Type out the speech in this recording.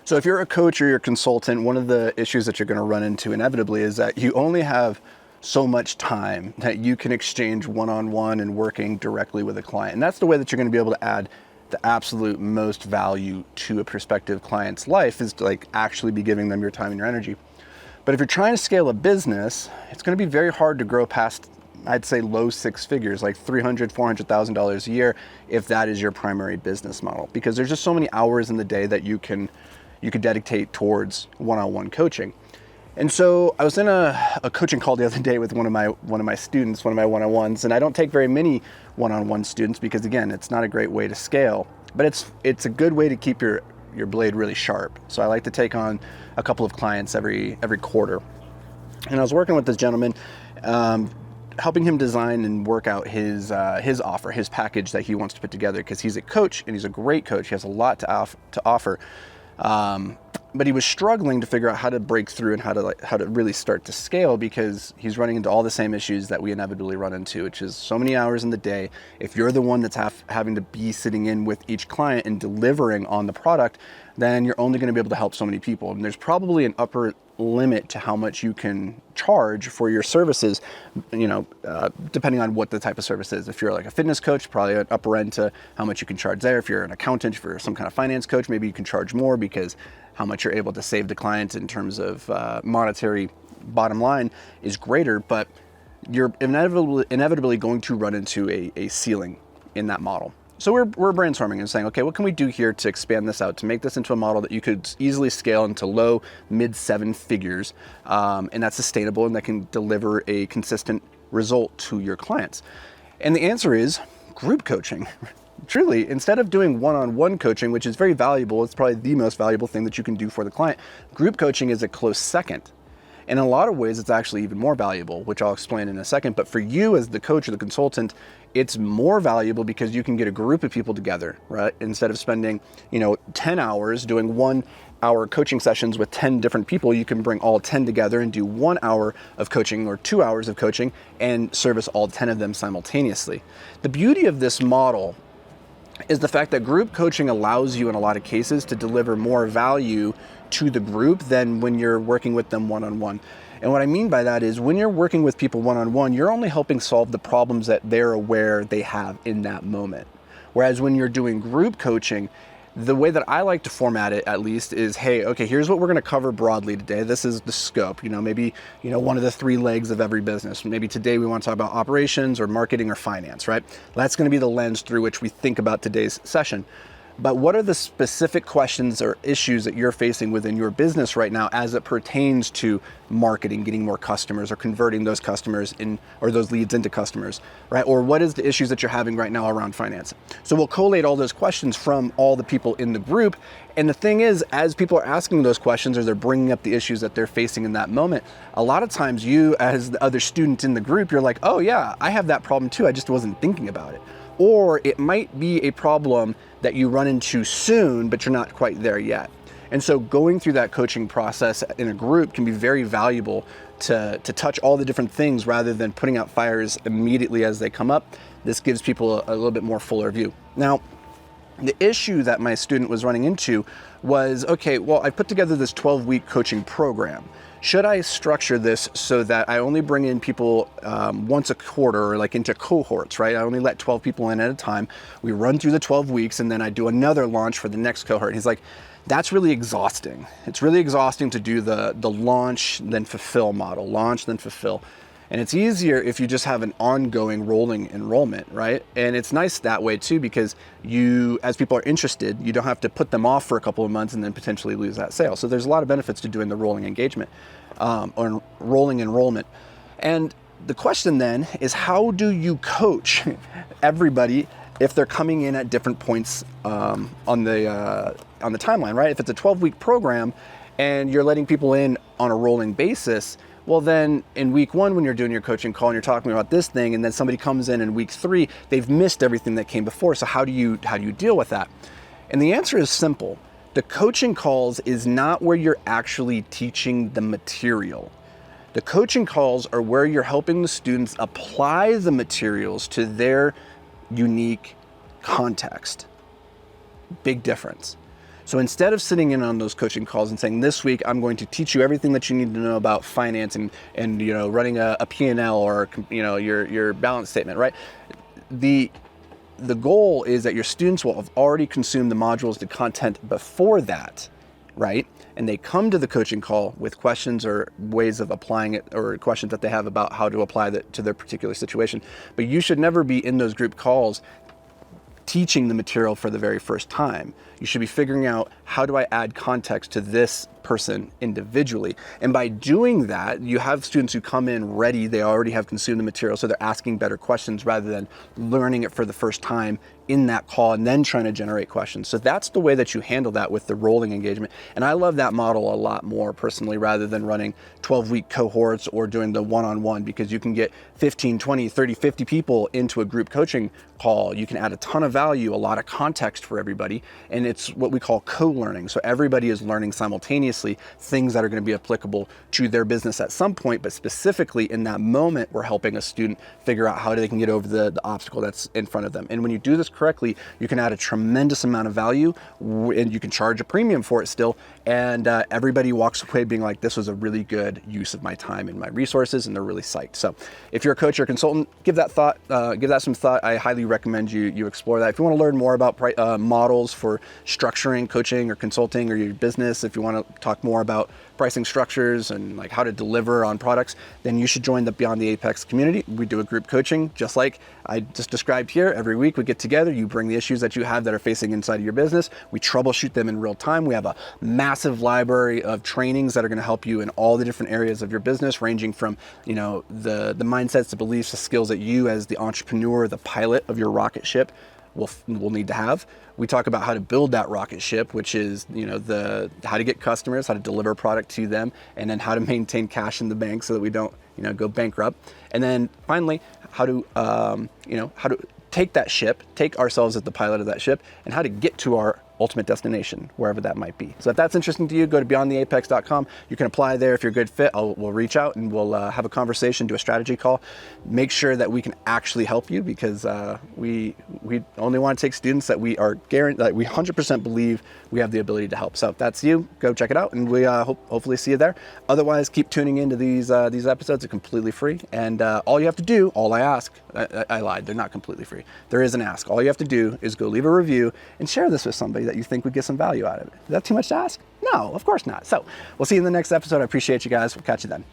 So if you're a coach or you're a consultant, one of the issues that you're going to run into inevitably is that you only have so much time that you can exchange one-on-one and working directly with a client. And that's the way that you're going to be able to add the absolute most value to a prospective client's life, is to like actually be giving them your time and your energy. But if you're trying to scale a business, it's going to be very hard to grow past, I'd say, low six figures, like $300,000, $400,000 a year, if that is your primary business model, because there's just so many hours in the day that you could dedicate towards one-on-one coaching. And so I was in a coaching call the other day with one of my students, one of my one-on-ones, and I don't take very many one-on-one students because, again, it's not a great way to scale, but it's a good way to keep your blade really sharp. So I like to take on a couple of clients every quarter. And I was working with this gentleman, helping him design and work out his offer, his package that he wants to put together, because he's a coach and he's a great coach. He has a lot to offer. But he was struggling to figure out how to break through and how to really start to scale, because he's running into all the same issues that we inevitably run into, which is so many hours in the day. If you're the one that's having to be sitting in with each client and delivering on the product, then you're only going to be able to help so many people. And there's probably an upper limit to how much you can charge for your services, depending on what the type of service is. If you're like a fitness coach, probably an upper end to how much you can charge there. If you're an accountant, if you're some kind of finance coach, maybe you can charge more, because how much you're able to save the client in terms of monetary bottom line is greater, but you're inevitably going to run into a ceiling in that model. So we're brainstorming and saying, okay, what can we do here to expand this out, to make this into a model that you could easily scale into low, mid 7 figures, and that's sustainable and that can deliver a consistent result to your clients? And the answer is group coaching. Truly, instead of doing one-on-one coaching, which is very valuable, it's probably the most valuable thing that you can do for the client, group coaching is a close second. And in a lot of ways, it's actually even more valuable, which I'll explain in a second. But for you as the coach or the consultant, it's more valuable because you can get a group of people together, right? Instead of spending, 10 hours doing 1 hour coaching sessions with 10 different people, you can bring all 10 together and do 1 hour of coaching or 2 hours of coaching and service all 10 of them simultaneously. The beauty of this model is the fact that group coaching allows you in a lot of cases to deliver more value to the group than when you're working with them one-on-one. And what I mean by that is, when you're working with people one-on-one, you're only helping solve the problems that they're aware they have in that moment. Whereas when you're doing group coaching, the way that I like to format it, at least, is, hey, okay, here's what we're going to cover broadly today. This is the scope, maybe, one of the 3 legs of every business. Maybe today we want to talk about operations or marketing or finance, right? That's going to be the lens through which we think about today's session. But what are the specific questions or issues that you're facing within your business right now as it pertains to marketing, getting more customers, or converting those customers or those leads into customers, right? Or what is the issues that you're having right now around finance? So we'll collate all those questions from all the people in the group. And the thing is, as people are asking those questions or they're bringing up the issues that they're facing in that moment, a lot of times you, as the other student in the group, you're like, oh yeah, I have that problem too. I just wasn't thinking about it. Or it might be a problem that you run into soon, but you're not quite there yet. And so going through that coaching process in a group can be very valuable to touch all the different things rather than putting out fires immediately as they come up. This gives people a little bit more fuller view. Now, the issue that my student was running into was, okay, well, I put together this 12-week coaching program. Should I structure this so that I only bring in people once a quarter, or like into cohorts, right? I only let 12 people in at a time. We run through the 12 weeks and then I do another launch for the next cohort. He's like, that's really exhausting. It's really exhausting to do the launch then fulfill model, launch then fulfill. And it's easier if you just have an ongoing rolling enrollment, right? And it's nice that way too, because you, as people are interested, you don't have to put them off for a couple of months and then potentially lose that sale. So there's a lot of benefits to doing the rolling engagement or rolling enrollment. And the question then is, how do you coach everybody if they're coming in at different points on the timeline, right? If it's a 12-week program and you're letting people in on a rolling basis, well, then in week 1, when you're doing your coaching call and you're talking about this thing, and then somebody comes in week 3, they've missed everything that came before. So how do you deal with that? And the answer is simple. The coaching calls is not where you're actually teaching the material. The coaching calls are where you're helping the students apply the materials to their unique context. Big difference. So instead of sitting in on those coaching calls and saying, this week I'm going to teach you everything that you need to know about finance and running a P&L or your balance statement, right? The goal is that your students will have already consumed the modules, the content before that, right? And they come to the coaching call with questions or ways of applying it, or questions that they have about how to apply that to their particular situation. But you should never be in those group calls teaching the material for the very first time. You should be figuring out, how do I add context to this person individually? And by doing that, you have students who come in ready, they already have consumed the material, so they're asking better questions rather than learning it for the first time in that call and then trying to generate questions. So that's the way that you handle that with the rolling engagement. And I love that model a lot more personally, rather than running 12-week cohorts or doing the one-on-one, because you can get 15, 20, 30, 50 people into a group coaching call. You can add a ton of value, a lot of context for everybody, and it's what we call co-learning. So everybody is learning simultaneously things that are going to be applicable to their business at some point, but specifically in that moment, we're helping a student figure out how they can get over the obstacle that's in front of them. And when you do this correctly, you can add a tremendous amount of value, and you can charge a premium for it still, and everybody walks away being like, this was a really good use of my time and my resources, and they're really psyched. So if you're a coach or a consultant, give that some thought. I highly recommend you explore that. If you want to learn more about models for structuring coaching or consulting or your business, if you want to talk more about pricing structures and like how to deliver on products, then you should join the Beyond the Apex community. We do a group coaching just like I just described here. Every week we get together, you bring the issues that you have that are facing inside of your business. We troubleshoot them in real time. We have a massive library of trainings that are going to help you in all the different areas of your business, ranging from, the mindsets, the beliefs, the skills that you as the entrepreneur, the pilot of your rocket ship will need to have. We talk about how to build that rocket ship, which is, how to get customers, how to deliver a product to them, and then how to maintain cash in the bank so that we don't, go bankrupt. And then finally, how to take that ship, take ourselves as the pilot of that ship, and how to get to our ultimate destination, wherever that might be. So if that's interesting to you, go to beyondtheapex.com. You can apply there. If you're a good fit, we'll reach out and we'll have a conversation, do a strategy call. Make sure that we can actually help you, because we only want to take students that we are guaranteed, that we 100% believe we have the ability to help. So if that's you, go check it out, and we hopefully see you there. Otherwise, keep tuning into these episodes. They're completely free, and all you have to do, I lied, they're not completely free. There is an ask. All you have to do is go leave a review and share this with somebody that you think would get some value out of it. Is that too much to ask? No, of course not. So we'll see you in the next episode. I appreciate you guys. We'll catch you then.